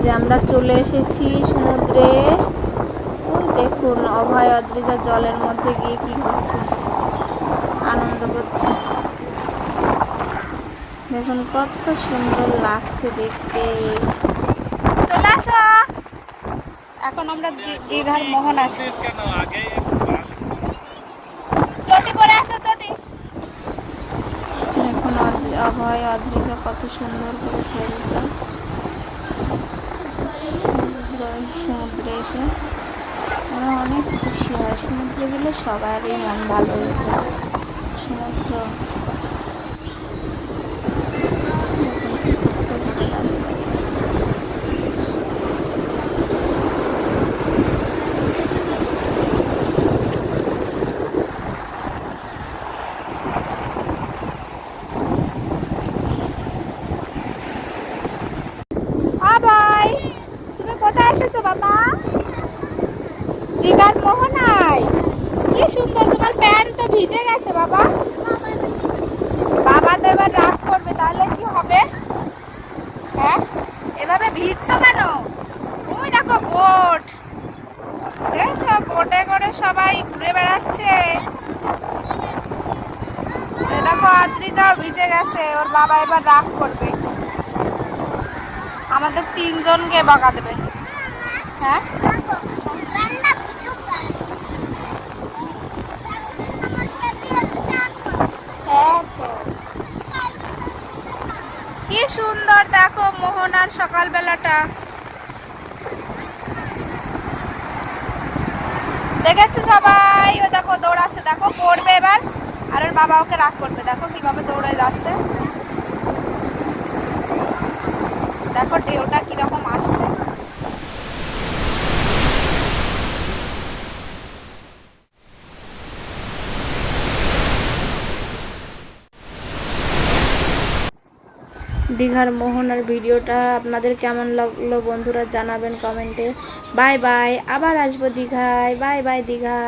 যে আমরা চলে এসেছি সমুদ্রে। ওই দেখুন অভয় অদ্রিজা জলের মধ্যে গিয়ে কি করছে, আনন্দ করছে। দেখুন কত সুন্দর লাগছে দেখতে। চলে আসো, এখন আমরা দীঘার মোহন আছি। চটি পরে আসো, চটি। এখন অভয় অদ্রিজা কত সুন্দর করে খেলছে সমুদ্রে এসে। আমরা অনেক খুশি হয়, সমুদ্রে গেলে সবারই মন ভালো হয়ে যায়। সমুদ্র ভাই, তুমি কোথায় এসেছো বাবা? দীঘার মোহনায়। কি সুন্দর, তোমার প্যান্ট তো ভিজে গেছে বাবা। বাবা তো এবার রাগ করবে, তাহলে কি হবে? হ্যাঁ, এভাবে ভিজছো কেন? ওই দেখো বোট, দেখছো বোটে করে সবাই ঘুরে বেড়াচ্ছে। দেখো আদ্রিজাও ভিজে গেছে, ওর বাবা এবার রাগ করবে, আমাদের তিনজনকে বকা দেবে। হ্যাঁ, হ্যাঁ তো কি সুন্দর দেখো মোহনার সকালবেলাটা। দেখেছো সবাই? ও দেখো দৌড়াচ্ছে, দেখো পড়বে এবার, আর ওর বাবা ওকে রাগ করবে। দেখো কিভাবে দৌড়ে যাচ্ছে, দেখো ঢেউটা কিরকম আসছে। দীঘার মোহনার ভিডিওটা আপনাদের কেমন লাগলো বন্ধুরা জানাবেন কমেন্টে। বাই বাই, আবার আসবো দীঘায়। Bye bye Digha.